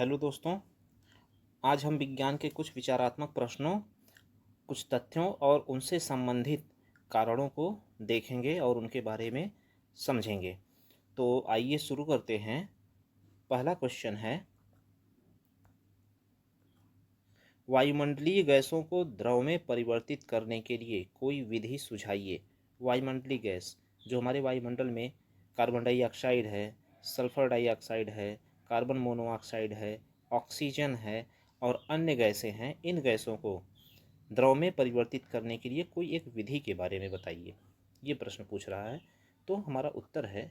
Hello दोस्तों। आज हम विज्ञान के कुछ विचारात्मक प्रश्नों, कुछ तथ्यों और उनसे संबंधित कारणों को देखेंगे और उनके बारे में समझेंगे। तो आइए शुरू करते हैं। पहला क्वेश्चन है, वायुमंडलीय गैसों को द्रव में परिवर्तित करने के लिए कोई विधि सुझाइए। वायुमंडलीय गैस जो हमारे वायुमंडल में कार्बन डाइऑक्साइड है, सल्फर डाइऑक्साइड है, कार्बन मोनोऑक्साइड है, ऑक्सीजन है और अन्य गैसें हैं, इन गैसों को द्रव में परिवर्तित करने के लिए कोई एक विधि के बारे में बताइए। ये प्रश्न पूछ रहा है। तो हमारा उत्तर है,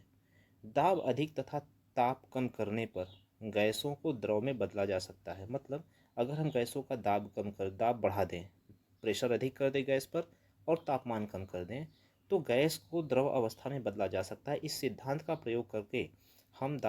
दाब अधिक तथा ताप कम करने पर गैसों को द्रव में बदला जा सकता है। मतलब अगर हम गैसों का दाब बढ़ा दें, प्रेशर अधिक कर दें गैस पर और तापमान कम कर दें, तो गैस को द्रव अवस्था में बदला जा सकता है। इस सिद्धांत का प्रयोग करके हम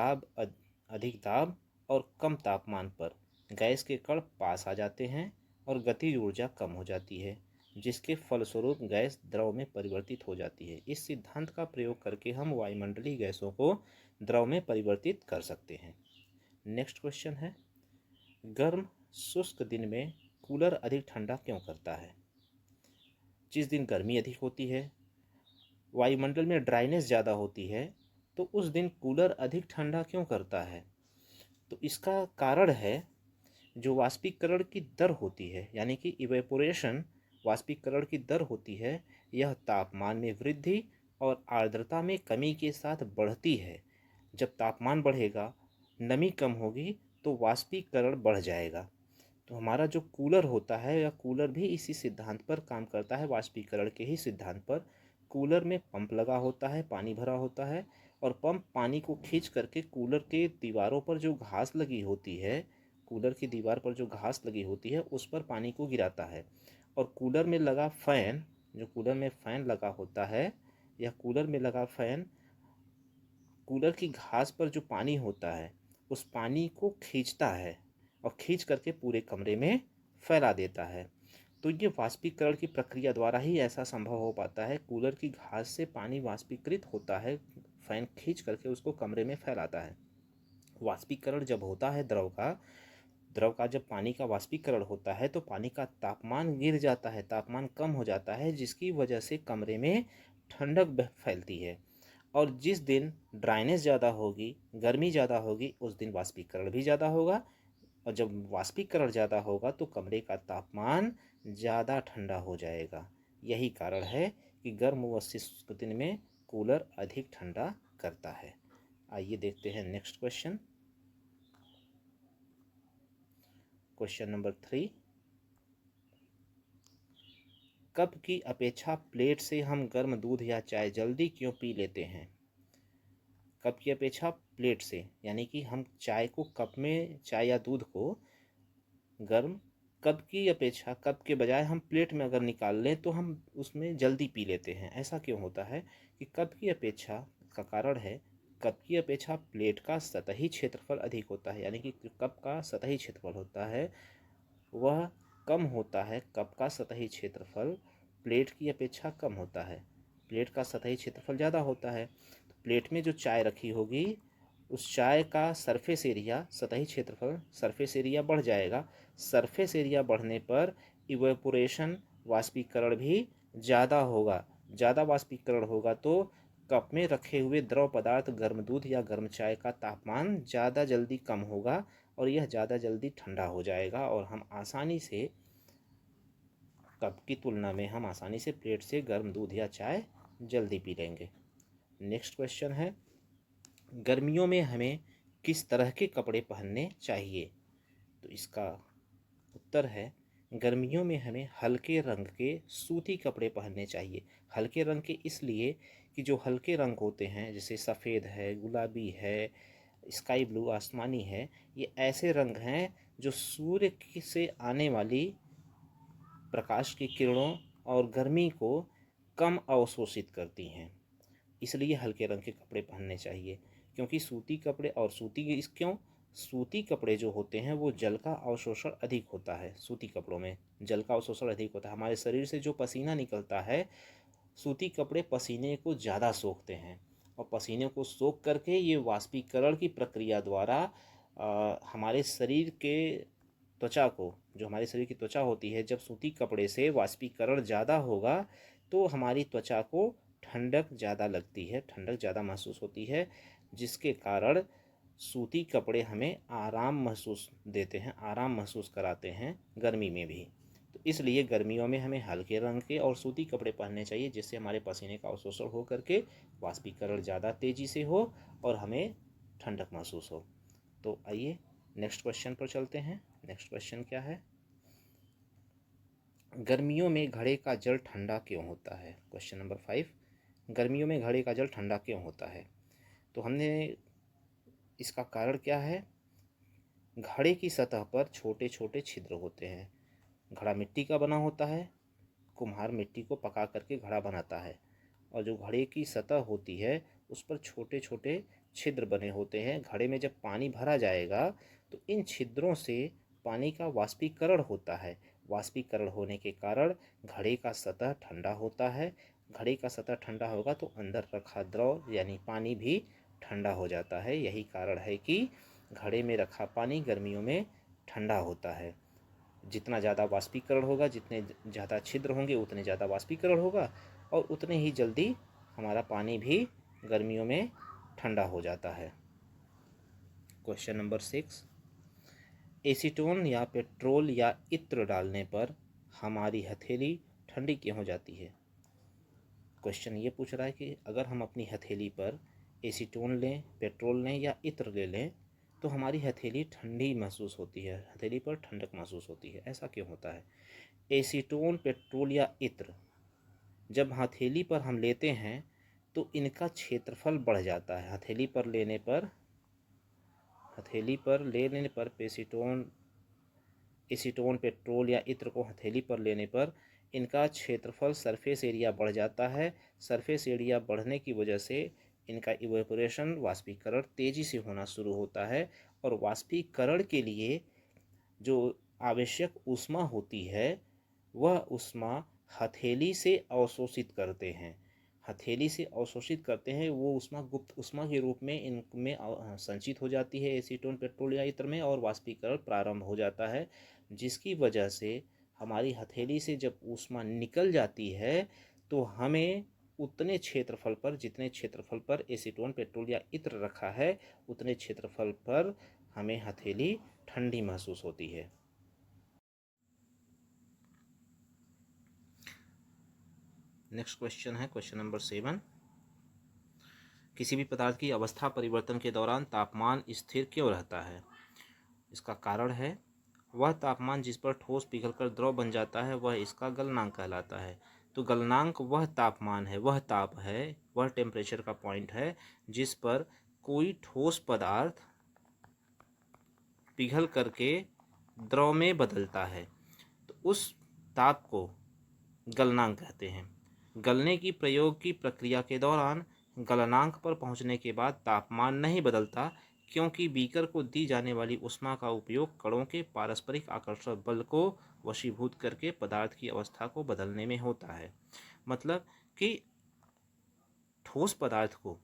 अधिक दाब और कम तापमान पर गैस के कण पास आ जाते हैं और गतिज ऊर्जा कम हो जाती है, जिसके फलस्वरूप गैस द्रव में परिवर्तित हो जाती है। इस सिद्धांत का प्रयोग करके हम वायुमंडलीय गैसों को द्रव में परिवर्तित कर सकते हैं। नेक्स्ट क्वेश्चन है, गर्म शुष्क दिन में कूलर अधिक ठंडा क्यों करता है? जिस दिन गर्मी अधिक होती है, वायुमंडल में ड्राइनेस ज़्यादा होती है, तो उस दिन कूलर अधिक ठंडा क्यों करता है? तो इसका कारण है, जो वाष्पीकरण की दर होती है, यानी कि इवेपोरेशन, वाष्पीकरण की दर होती है, यह तापमान में वृद्धि और आर्द्रता में कमी के साथ बढ़ती है। जब तापमान बढ़ेगा, नमी कम होगी, तो वाष्पीकरण बढ़ जाएगा। तो हमारा जो कूलर होता है, यह कूलर भी इसी सिद्धांत पर काम करता है, वाष्पीकरण के ही सिद्धांत पर। कूलर में पंप लगा होता है, पानी भरा होता है और पंप पानी को खींच करके कूलर के दीवारों पर जो घास लगी होती है, कूलर की दीवार पर जो घास लगी होती है उस पर पानी को गिराता है। और कूलर में लगा फ़ैन, जो कूलर में फ़ैन लगा होता है, यह कूलर में लगा फ़ैन कूलर की घास पर जो पानी होता है उस पानी को खींचता है और खींच करके पूरे कमरे में फैला देता है। तो ये वाष्पीकरण की प्रक्रिया द्वारा ही ऐसा संभव हो पाता है। कूलर की घास से पानी वाष्पीकृत होता है, फैन खींच करके उसको कमरे में फैलाता है। वाष्पीकरण जब होता है द्रव का जब पानी का वाष्पीकरण होता है तो पानी का तापमान गिर जाता है, तापमान कम हो जाता है, जिसकी वजह से कमरे में ठंडक फैलती है। और जिस दिन ड्राइनेस ज़्यादा होगी, गर्मी ज़्यादा होगी, उस दिन वाष्पीकरण भी ज़्यादा होगा। और जब वाष्पीकरण ज़्यादा होगा तो कमरे का तापमान ज़्यादा ठंडा हो जाएगा। यही कारण है कि गर्म व शुष्क दिन में कूलर अधिक ठंडा करता है। आइए देखते हैं next question. Question number 3, cup की अपेक्षा प्लेट से हम गर्म दूध या चाय जल्दी क्यों पी लेते हैं? कप की अपेक्षा प्लेट से, यानी कि हम चाय को कप में, चाय या दूध को गर्म, कप की अपेक्षा, कप के बजाय हम प्लेट में अगर निकाल लें तो हम उसमें जल्दी पी लेते हैं। ऐसा क्यों होता है कि कप की अपेक्षा, का कारण है, कप की अपेक्षा प्लेट का सतही क्षेत्रफल अधिक होता है, यानी कि कप का सतही क्षेत्रफल होता है वह कम होता है। कप का सतही क्षेत्रफल प्लेट की अपेक्षा कम होता है, प्लेट का सतही क्षेत्रफल ज़्यादा होता है। तो प्लेट में जो चाय रखी होगी उस चाय का सरफेस एरिया, सतही क्षेत्रफल, सरफेस एरिया बढ़ जाएगा। सरफेस एरिया बढ़ने पर इवेपोरेशन, वाष्पीकरण भी ज़्यादा होगा। ज़्यादा वाष्पीकरण होगा तो कप में रखे हुए द्रव पदार्थ, गर्म दूध या गर्म चाय का तापमान ज़्यादा जल्दी कम होगा और यह ज़्यादा जल्दी ठंडा हो जाएगा और हम आसानी से, कप की तुलना में हम आसानी से प्लेट से गर्म दूध या चाय जल्दी पी लेंगे। नेक्स्ट क्वेश्चन है, गर्मियों में हमें किस तरह के कपड़े पहनने चाहिए? तो इसका उत्तर है, गर्मियों में हमें हल्के रंग के सूती कपड़े पहनने चाहिए। हल्के रंग के इसलिए कि जो हल्के रंग होते हैं, जैसे सफ़ेद है, गुलाबी है, स्काई ब्लू, आसमानी है, ये ऐसे रंग हैं जो सूर्य से आने वाली प्रकाश की किरणों और गर्मी को कम अवशोषित करती हैं। इसलिए हल्के रंग के कपड़े पहनने चाहिए। क्योंकि सूती कपड़े, और सूती कपड़े जो होते हैं वो जल का अवशोषण अधिक होता है। सूती कपड़ों में जल का अवशोषण अधिक होता है। हमारे शरीर से जो पसीना निकलता है, सूती कपड़े पसीने को ज़्यादा सोखते हैं और पसीने को सोख करके ये वाष्पीकरण की प्रक्रिया द्वारा हमारे शरीर के त्वचा को, जो हमारे शरीर की त्वचा होती है, जब सूती कपड़े से वाष्पीकरण ज़्यादा होगा तो हमारी त्वचा को ठंडक ज़्यादा लगती है, ठंडक ज़्यादा महसूस होती है, जिसके कारण सूती कपड़े हमें आराम महसूस देते हैं, आराम महसूस कराते हैं गर्मी में भी। तो इसलिए गर्मियों में हमें हल्के रंग के और सूती कपड़े पहनने चाहिए, जिससे हमारे पसीने का अवशोषण हो करके वाष्पीकरण ज़्यादा तेज़ी से हो और हमें ठंडक महसूस हो। तो आइए नेक्स्ट क्वेश्चन पर चलते हैं। नेक्स्ट क्वेश्चन क्या है? गर्मियों में घड़े का जल ठंडा क्यों होता है? क्वेश्चन नंबर 5, गर्मियों में घड़े का जल ठंडा क्यों होता है? तो हमने इसका कारण क्या है? घड़े की सतह पर छोटे छोटे छिद्र होते हैं। घड़ा मिट्टी का बना होता है, कुम्हार मिट्टी को पका करके घड़ा बनाता है, और जो घड़े की सतह होती है उस पर छोटे छोटे छिद्र बने होते हैं। घड़े में जब पानी भरा जाएगा तो इन छिद्रों से पानी का वाष्पीकरण होता है। वाष्पीकरण होने के कारण घड़े का सतह ठंडा होता है। घड़े का सतह ठंडा होगा तो अंदर रखा द्रव यानी पानी भी ठंडा हो जाता है। यही कारण है कि घड़े में रखा पानी गर्मियों में ठंडा होता है। जितना ज़्यादा वाष्पीकरण होगा, जितने ज़्यादा छिद्र होंगे उतने ज़्यादा वाष्पीकरण होगा, और उतने ही जल्दी हमारा पानी भी गर्मियों में ठंडा हो जाता है। क्वेश्चन नंबर 6, एसीटोन या पेट्रोल या इत्र डालने पर हमारी हथेली ठंडी क्यों हो जाती है? क्वेश्चन ये पूछ रहा है कि अगर हम अपनी हथेली पर एसीटोन लें, पेट्रोल लें या इत्र ले लें तो हमारी हथेली ठंडी महसूस होती है, हथेली पर ठंडक महसूस होती है। ऐसा क्यों होता है? एसीटोन, पेट्रोल या इत्र जब हथेली पर हम लेते हैं तो इनका क्षेत्रफल बढ़ जाता है। हथेली पर लेने पर एसीटोन, पेट्रोल या इत्र को हथेली पर लेने पर इनका क्षेत्रफल, सरफेस एरिया बढ़ जाता है। सरफेस एरिया बढ़ने की वजह से इनका इवेपोरेशन, वाष्पीकरण तेज़ी से होना शुरू होता है, और वाष्पीकरण के लिए जो आवश्यक ऊष्मा होती है वह ऊष्मा हथेली से अवशोषित करते हैं। हथेली से अवशोषित करते हैं, वो ऊष्मा गुप्त ऊष्मा के रूप में इनमें संचित हो जाती है एसीटोन, पेट्रोल या इत्र में, और वाष्पीकरण प्रारंभ हो जाता है, जिसकी वजह से हमारी हथेली से जब ऊष्मा निकल जाती है तो हमें उतने क्षेत्रफल पर, जितने क्षेत्रफल पर एसीटोन, पेट्रोल या इत्र रखा है, उतने क्षेत्रफल पर हमें हथेली ठंडी महसूस होती है। नेक्स्ट क्वेश्चन है क्वेश्चन नंबर 7, किसी भी पदार्थ की अवस्था परिवर्तन के दौरान तापमान स्थिर क्यों रहता है? इसका कारण है, वह तापमान जिस पर ठोस पिघलकर द्रव बन जाता है वह इसका गलनांक कहलाता है। तो गलनांक वह तापमान है, वह ताप है, वह टेम्परेचर का पॉइंट है जिस पर कोई ठोस पदार्थ पिघल करके द्रव में बदलता है, तो उस ताप को गलनांक कहते हैं। गलने की प्रयोग की प्रक्रिया के दौरान गलनांक पर पहुंचने के बाद तापमान नहीं बदलता, क्योंकि बीकर को दी जाने वाली ऊष्मा का उपयोग कणों के पारस्परिक आकर्षण बल को वशीभूत करके पदार्थ की अवस्था को बदलने में होता है। मतलब कि ठोस पदार्थ को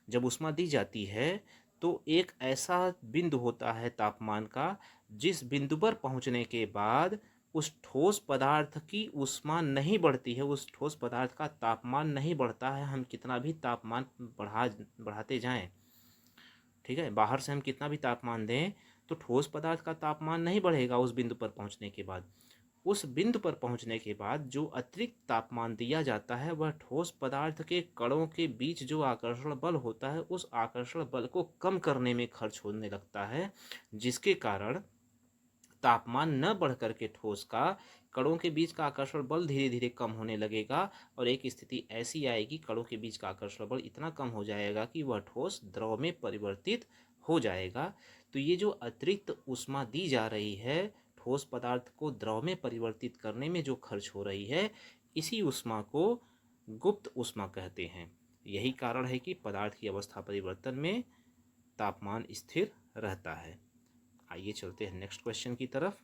जब ऊष्मा दी जाती है तो एक ऐसा बिंदु होता है तापमान का, जिस बिंदु पर पहुंचने के बाद उस ठोस पदार्थ की ऊष्मा नहीं बढ़ती है, उस ठोस पदार्थ का तापमान नहीं बढ़ता है। हम कितना भी तापमान बढ़ाते जाएं, ठीक है, बाहर से हम कितना भी तापमान दें तो ठोस पदार्थ का तापमान नहीं बढ़ेगा उस बिंदु पर पहुंचने के बाद। उस बिंदु पर पहुंचने के बाद जो अतिरिक्त तापमान दिया जाता है वह ठोस पदार्थ के कणों के बीच जो आकर्षण बल होता है उस आकर्षण बल को कम करने में खर्च होने लगता है, जिसके कारण तापमान न बढ़ करके ठोस का कणों के बीच का आकर्षण बल धीरे धीरे कम होने लगेगा, और एक स्थिति ऐसी आएगी कणों के बीच का आकर्षण बल इतना कम हो जाएगा कि वह ठोस द्रव में परिवर्तित हो जाएगा। तो ये जो अतिरिक्त ऊष्मा दी जा रही है ठोस पदार्थ को द्रव में परिवर्तित करने में जो खर्च हो रही है, इसी ऊष्मा को गुप्त ऊष्मा कहते हैं। यही कारण है कि पदार्थ की अवस्था परिवर्तन में तापमान स्थिर रहता है। आइए चलते हैं नेक्स्ट क्वेश्चन की तरफ।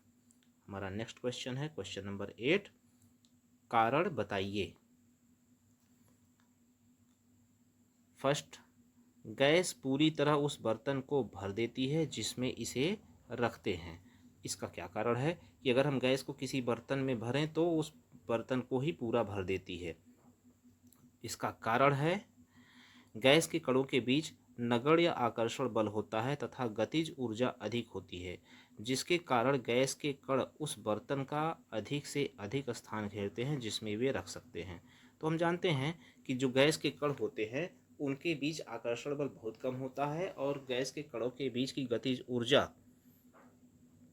हमारा नेक्स्ट क्वेश्चन है क्वेश्चन नंबर 8, कारण बताइए। फर्स्ट, गैस पूरी तरह उस बर्तन को भर देती है जिसमें इसे रखते हैं। इसका क्या कारण है कि अगर हम गैस को किसी बर्तन में भरें तो उस बर्तन को ही पूरा भर देती है। इसका कारण है गैस के कणों के बीच नगण्य या आकर्षण बल होता है तथा गतिज ऊर्जा अधिक होती है, जिसके कारण गैस के कण उस बर्तन का अधिक से अधिक स्थान घेरते हैं जिसमें वे रख सकते हैं। तो हम जानते हैं कि जो गैस के कण होते हैं उनके बीच आकर्षण बल बहुत कम होता है और गैस के कणों के बीच की गतिज ऊर्जा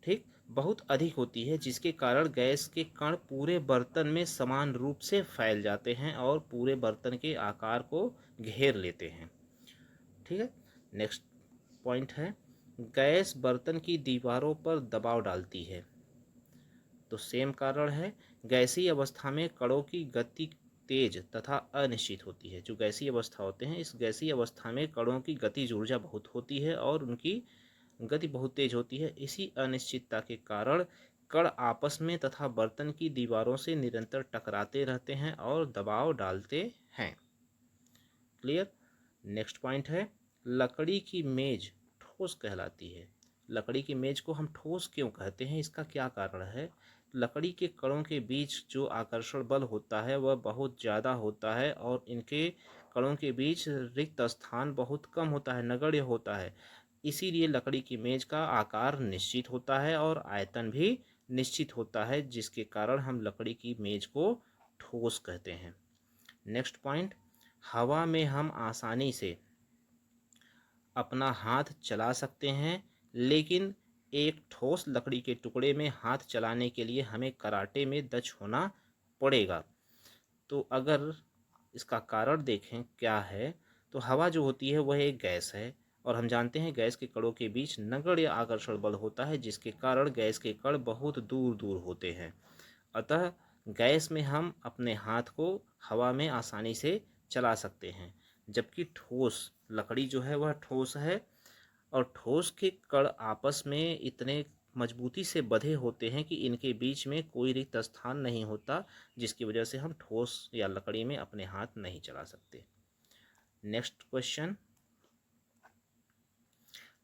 ठीक बहुत अधिक होती है, जिसके कारण गैस के कण पूरे बर्तन में समान रूप से फैल जाते हैं और पूरे बर्तन के आकार को घेर लेते हैं। ठीक है। नेक्स्ट पॉइंट है गैस बर्तन की दीवारों पर दबाव डालती है। तो सेम कारण है गैसीय अवस्था में कणों की गति तेज तथा अनिश्चित होती है। जो गैसीय अवस्था होते हैं इस गैसीय अवस्था में कणों की गतिज ऊर्जा बहुत होती है और उनकी गति बहुत तेज होती है। इसी अनिश्चितता के कारण कण आपस में तथा बर्तन की दीवारों से निरंतर टकराते रहते हैं और दबाव डालते हैं। क्लियर। नेक्स्ट पॉइंट है लकड़ी की मेज ठोस कहलाती है। लकड़ी की मेज को हम ठोस क्यों कहते हैं, इसका क्या कारण है। लकड़ी के कणों के बीच जो आकर्षण बल होता है वह बहुत ज़्यादा होता है और इनके कणों के बीच रिक्त स्थान बहुत कम होता है, नगण्य होता है। इसीलिए लकड़ी की मेज का आकार निश्चित होता है और आयतन भी निश्चित होता है, जिसके कारण हम लकड़ी की मेज को ठोस कहते हैं। नेक्स्ट पॉइंट हवा में हम आसानी से अपना हाथ चला सकते हैं, लेकिन एक ठोस लकड़ी के टुकड़े में हाथ चलाने के लिए हमें कराटे में दक्ष होना पड़ेगा। तो अगर इसका कारण देखें क्या है, तो हवा जो होती है वह एक गैस है और हम जानते हैं गैस के कणों के बीच नगण्य आकर्षण बल होता है, जिसके कारण गैस के कण बहुत दूर दूर होते हैं। अतः गैस में हम अपने हाथ को हवा में आसानी से चला सकते हैं, जबकि ठोस लकड़ी जो है वह ठोस है और ठोस के कण आपस में इतने मजबूती से बंधे होते हैं कि इनके बीच में कोई रिक्त स्थान नहीं होता, जिसकी वजह से हम ठोस या लकड़ी में अपने हाथ नहीं चला सकते। नेक्स्ट क्वेश्चन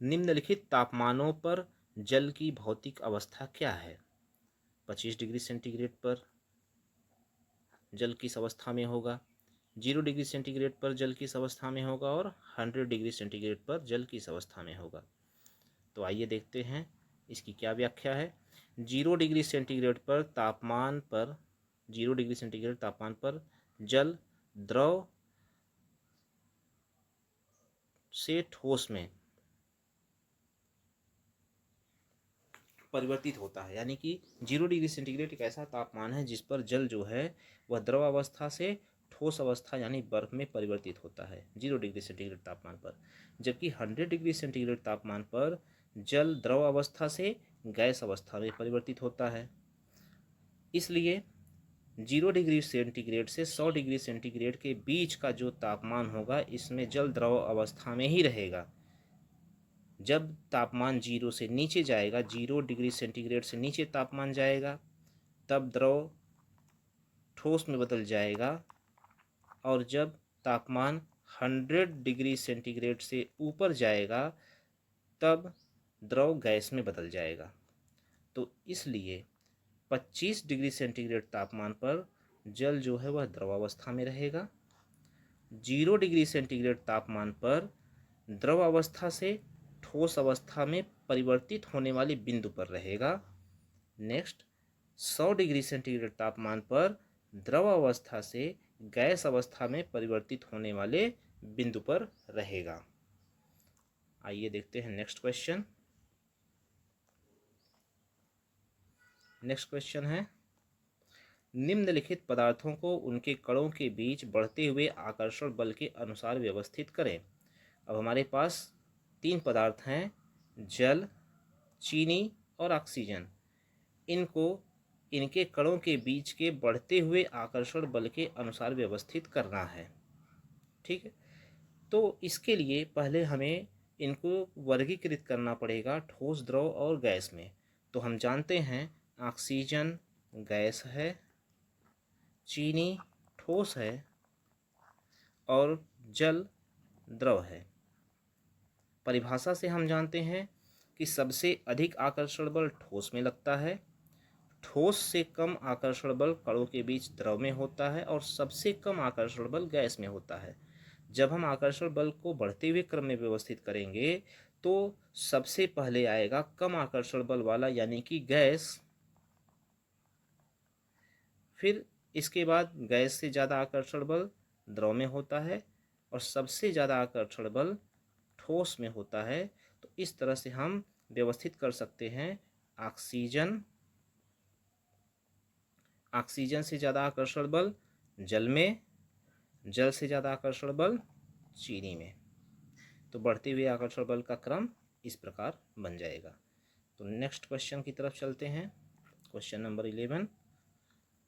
निम्नलिखित तापमानों पर जल की भौतिक अवस्था क्या है। 25 डिग्री सेंटीग्रेड पर जल किस अवस्था में होगा, 0 डिग्री सेंटीग्रेड पर जल किस अवस्था में होगा और 100 डिग्री सेंटीग्रेड पर जल किस अवस्था में होगा। तो आइए देखते हैं इसकी क्या व्याख्या है। 0 डिग्री सेंटीग्रेड पर तापमान पर 0 डिग्री सेंटीग्रेड तापमान पर जल द्रव से ठोस में परिवर्तित होता है। यानी कि 0 डिग्री सेंटीग्रेड एक ऐसा तापमान है जिस पर जल जो है वह द्रव अवस्था से ठोस अवस्था यानी बर्फ में परिवर्तित होता है 0 डिग्री सेंटीग्रेड तापमान पर, जबकि 100 डिग्री सेंटीग्रेड तापमान पर जल द्रव अवस्था से गैस अवस्था में परिवर्तित होता है। इसलिए 0 डिग्री सेंटीग्रेड से 100 डिग्री सेंटीग्रेड के बीच का जो तापमान होगा इसमें जल द्रव अवस्था में ही रहेगा। जब तापमान 0 से नीचे जाएगा, 0 डिग्री सेंटीग्रेड से नीचे तापमान जाएगा, तब द्रव ठोस में बदल जाएगा और जब तापमान 100 डिग्री सेंटीग्रेड से ऊपर जाएगा तब द्रव गैस में बदल जाएगा। तो इसलिए 25 डिग्री सेंटीग्रेड तापमान पर जल जो है वह द्रवावस्था में रहेगा, 0 डिग्री सेंटीग्रेड तापमान पर द्रव अवस्था से ठोस अवस्था में परिवर्तित होने वाले बिंदु पर रहेगा। नेक्स्ट 100 डिग्री सेंटीग्रेड तापमान पर द्रव अवस्था से गैस अवस्था में परिवर्तित होने वाले बिंदु पर रहेगा। आइए देखते हैं नेक्स्ट क्वेश्चन। नेक्स्ट क्वेश्चन है निम्नलिखित पदार्थों को उनके कणों के बीच बढ़ते हुए आकर्षण बल के अनुसार व्यवस्थित करें। अब हमारे पास 3 पदार्थ हैं, जल, चीनी और ऑक्सीजन। इनको इनके कणों के बीच के बढ़ते हुए आकर्षण बल के अनुसार व्यवस्थित करना है। ठीक है। तो इसके लिए पहले हमें इनको वर्गीकृत करना पड़ेगा ठोस, द्रव और गैस में। तो हम जानते हैं ऑक्सीजन गैस है, चीनी ठोस है और जल द्रव है। परिभाषा से हम जानते हैं कि सबसे अधिक आकर्षण बल ठोस में लगता है, ठोस से कम आकर्षण बल कणों के बीच द्रव में होता है और सबसे कम आकर्षण बल गैस में होता है। जब हम आकर्षण बल को बढ़ते हुए क्रम में व्यवस्थित करेंगे तो सबसे पहले आएगा कम आकर्षण बल वाला यानी कि गैस, फिर इसके बाद गैस से ज़्यादा आकर्षण बल द्रव में होता है और सबसे ज़्यादा आकर्षण बल ठोस में होता है। तो इस तरह से हम व्यवस्थित कर सकते हैं ऑक्सीजन, ऑक्सीजन से ज़्यादा आकर्षण बल जल में, जल से ज़्यादा आकर्षण बल चीनी में। तो बढ़ते हुए आकर्षण बल का क्रम इस प्रकार बन जाएगा। तो नेक्स्ट क्वेश्चन की तरफ चलते हैं। क्वेश्चन नंबर 11,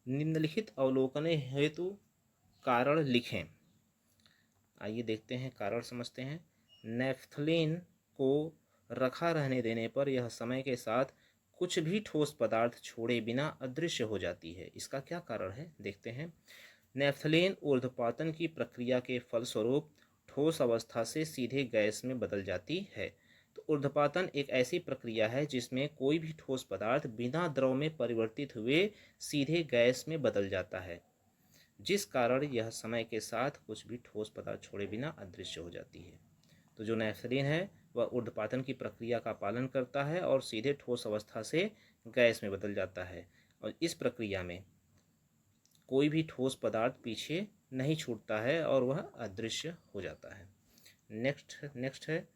निम्नलिखित अवलोकन हेतु कारण लिखें। आइए देखते हैं, कारण समझते हैं। नेफ्थलीन को रखा रहने देने पर यह समय के साथ कुछ भी ठोस पदार्थ छोड़े बिना अदृश्य हो जाती है। इसका क्या कारण है, देखते हैं। नेफ्थलीन ऊर्ध्वपातन की प्रक्रिया के फलस्वरूप ठोस अवस्था से सीधे गैस में बदल जाती है। तो ऊर्ध्वपातन एक ऐसी प्रक्रिया है जिसमें कोई भी ठोस पदार्थ बिना द्रव में परिवर्तित हुए सीधे गैस में बदल जाता है, जिस कारण यह समय के साथ कुछ भी ठोस पदार्थ छोड़े बिना अदृश्य हो जाती है। तो जो नेफ्थलीन है वह ऊर्ध्वपातन की प्रक्रिया का पालन करता है और सीधे ठोस अवस्था से गैस में बदल जाता है, और इस प्रक्रिया में कोई भी ठोस पदार्थ पीछे नहीं छूटता है और वह अदृश्य हो जाता है। नेक्स्ट है,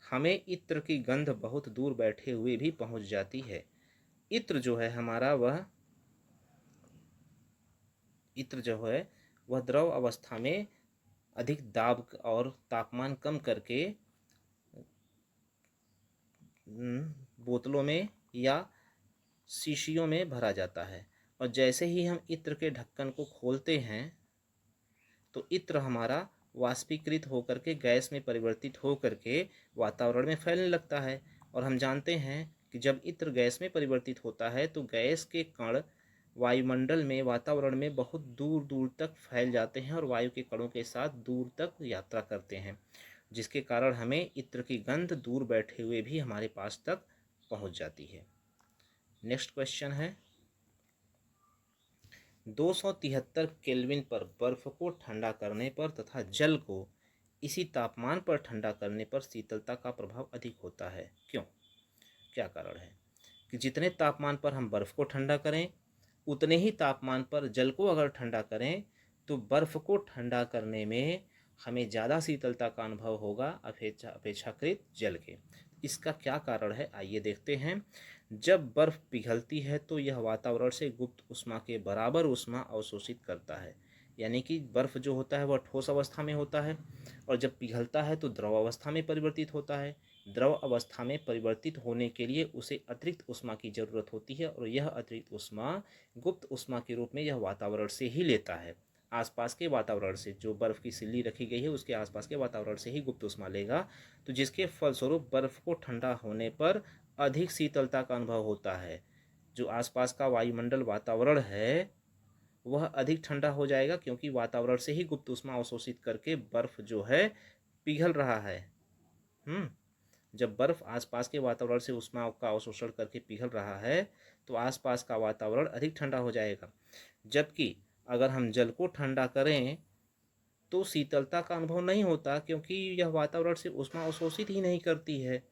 हमें इत्र की गंध बहुत दूर बैठे हुए भी पहुंच जाती है। इत्र जो है हमारा, वह इत्र जो है वह द्रव अवस्था में अधिक दाब और तापमान कम करके बोतलों में या शीशियों में भरा जाता है, और जैसे ही हम इत्र के ढक्कन को खोलते हैं तो इत्र हमारा वाष्पीकृत होकर के गैस में परिवर्तित होकर के वातावरण में फैलने लगता है। और हम जानते हैं कि जब इत्र गैस में परिवर्तित होता है तो गैस के कण वायुमंडल में, वातावरण में बहुत दूर दूर तक फैल जाते हैं और वायु के कणों के साथ दूर तक यात्रा करते हैं, जिसके कारण हमें इत्र की गंध दूर बैठे हुए भी हमारे पास तक पहुंच जाती है। नेक्स्ट क्वेश्चन है, 273 केल्विन पर बर्फ को ठंडा करने पर तथा जल को इसी तापमान पर ठंडा करने पर शीतलता का प्रभाव अधिक होता है, क्यों? क्या कारण है कि जितने तापमान पर हम बर्फ को ठंडा करें उतने ही तापमान पर जल को अगर ठंडा करें तो बर्फ को ठंडा करने में हमें ज़्यादा शीतलता का अनुभव होगा अपेक्षाकृत जल के। इसका क्या कारण है, आइए देखते हैं। जब बर्फ पिघलती है तो यह वातावरण से गुप्त ऊष्मा के बराबर ऊष्मा अवशोषित करता है, यानी कि बर्फ जो होता है वह ठोस अवस्था में होता है और जब पिघलता है तो द्रव अवस्था में परिवर्तित होता है। द्रव अवस्था में परिवर्तित होने के लिए उसे अतिरिक्त ऊष्मा की जरूरत होती है और यह अतिरिक्त ऊष्मा गुप्त ऊष्मा के रूप में यह वातावरण से ही लेता है। आसपास के वातावरण से, जो बर्फ की सिल्ली रखी गई है उसके आसपास के वातावरण से ही गुप्त ऊष्मा लेगा, तो जिसके फलस्वरूप बर्फ को ठंडा होने पर अधिक शीतलता का अनुभव होता है। जो आसपास का वायुमंडल वातावरण है वह अधिक ठंडा हो जाएगा क्योंकि वातावरण से ही गुप्त ऊष्मा अवशोषित करके बर्फ जो है पिघल रहा है। जब बर्फ आसपास के वातावरण से ऊष्मा का अवशोषण करके पिघल रहा है तो आसपास का वातावरण अधिक ठंडा हो जाएगा। जबकि अगर हम जल को ठंडा करें तो शीतलता का अनुभव नहीं होता क्योंकि यह वातावरण से ऊष्मा अवशोषित ही नहीं करती है,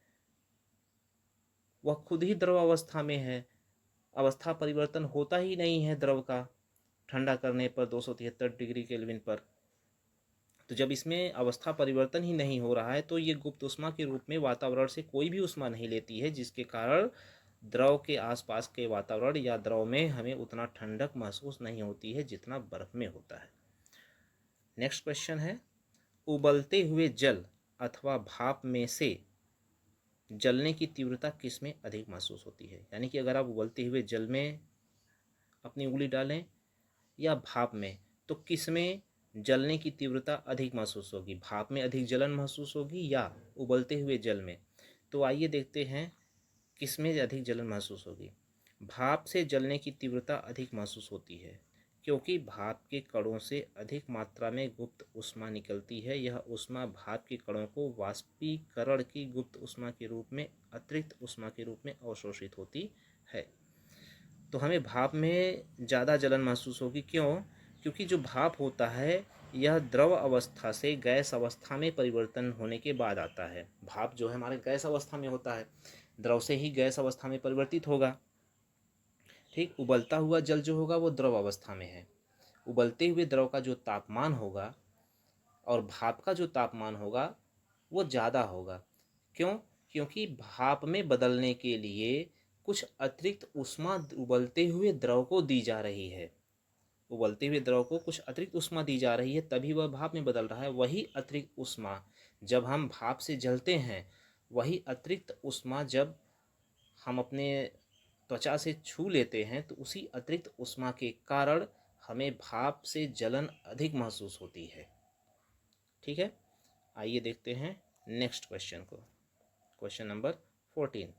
वह खुद ही द्रव अवस्था में है, अवस्था परिवर्तन होता ही नहीं है द्रव का ठंडा करने पर 273 डिग्री केल्विन पर। तो जब इसमें अवस्था परिवर्तन ही नहीं हो रहा है तो ये गुप्त ऊष्मा के रूप में वातावरण से कोई भी ऊष्मा नहीं लेती है, जिसके कारण द्रव के आसपास के वातावरण या द्रव में हमें उतना ठंडक महसूस नहीं होती है जितना बर्फ में होता है। नेक्स्ट क्वेश्चन है, उबलते हुए जल अथवा भाप में से जलने की तीव्रता किस में अधिक महसूस होती है? यानी कि अगर आप उबलते हुए जल में अपनी उंगली डालें या भाप में, तो किस में जलने की तीव्रता अधिक महसूस होगी? भाप में अधिक जलन महसूस होगी या उबलते हुए जल में? तो आइए देखते हैं किस में अधिक जलन महसूस होगी। भाप से जलने की तीव्रता अधिक महसूस होती है क्योंकि भाप के कणों से अधिक मात्रा में गुप्त ऊष्मा निकलती है। यह ऊष्मा भाप के कणों को वाष्पीकरण की गुप्त ऊष्मा के रूप में, अतिरिक्त ऊष्मा के रूप में अवशोषित होती है। तो हमें भाप में ज़्यादा जलन महसूस होगी। क्यों? क्योंकि जो भाप होता है यह द्रव अवस्था से गैस अवस्था में परिवर्तन होने के बाद आता है। भाप जो है हमारे गैस अवस्था में होता है, द्रव से ही गैस अवस्था में परिवर्तित होगा। ठीक, उबलता हुआ जल जो होगा वो द्रव अवस्था में है। उबलते हुए द्रव का जो तापमान होगा और भाप का जो तापमान होगा वो ज़्यादा होगा। क्यों? क्योंकि भाप में बदलने के लिए कुछ अतिरिक्त ऊष्मा उबलते हुए द्रव को दी जा रही है। उबलते हुए द्रव को कुछ अतिरिक्त ऊष्मा दी जा रही है, तभी वह भाप में बदल रहा है। वही अतिरिक्त ऊष्मा जब हम भाप से जलते हैं, वही अतिरिक्त ऊष्मा जब हम अपने त्वचा से छू लेते हैं तो उसी अतिरिक्त ऊष्मा के कारण हमें भाप से जलन अधिक महसूस होती है। ठीक है, आइए देखते हैं नेक्स्ट क्वेश्चन को। क्वेश्चन नंबर 14,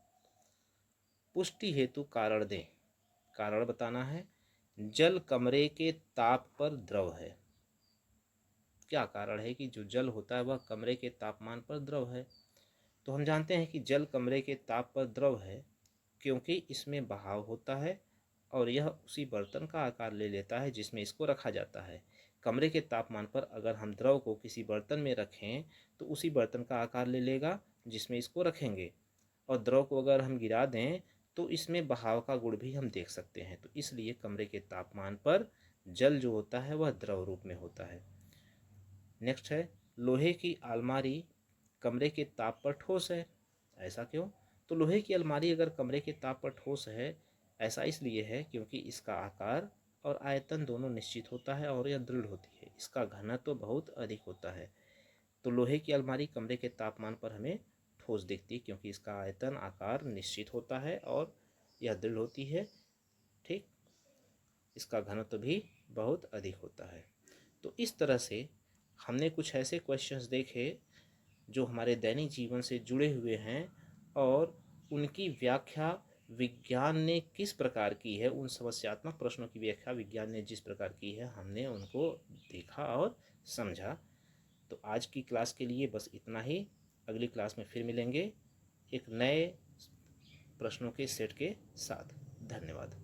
पुष्टि हेतु कारण दें। कारण बताना है। जल कमरे के ताप पर द्रव है। क्या कारण है कि जो जल होता है वह कमरे के तापमान पर द्रव है? तो हम जानते हैं कि जल कमरे के ताप पर द्रव है क्योंकि इसमें बहाव होता है और यह उसी बर्तन का आकार ले लेता है जिसमें इसको रखा जाता है। कमरे के तापमान पर अगर हम द्रव को किसी बर्तन में रखें तो उसी बर्तन का आकार ले लेगा जिसमें इसको रखेंगे, और द्रव को अगर हम गिरा दें तो इसमें बहाव का गुण भी हम देख सकते हैं। तो इसलिए कमरे के तापमान पर जल जो होता है वह द्रव रूप में होता है। नेक्स्ट है, लोहे की अलमारी कमरे के ताप पर ठोस है। ऐसा क्यों? तो लोहे की अलमारी अगर कमरे के ताप पर ठोस है, ऐसा इसलिए है क्योंकि इसका आकार और आयतन दोनों निश्चित होता है और यह दृढ़ होती है। इसका घनत्व तो बहुत अधिक होता है। तो लोहे की अलमारी कमरे के तापमान पर हमें ठोस दिखती है क्योंकि इसका आयतन आकार निश्चित होता है और यह दृढ़ होती है। ठीक, इसका घनत्व भी बहुत अधिक होता है। तो इस तरह से हमने कुछ ऐसे क्वेश्चंस देखे जो हमारे दैनिक जीवन से जुड़े हुए हैं और उनकी व्याख्या विज्ञान ने किस प्रकार की है, उन समस्यात्मक प्रश्नों की व्याख्या विज्ञान ने जिस प्रकार की है हमने उनको देखा और समझा। तो आज की क्लास के लिए बस इतना ही। अगली क्लास में फिर मिलेंगे एक नए प्रश्नों के सेट के साथ। धन्यवाद।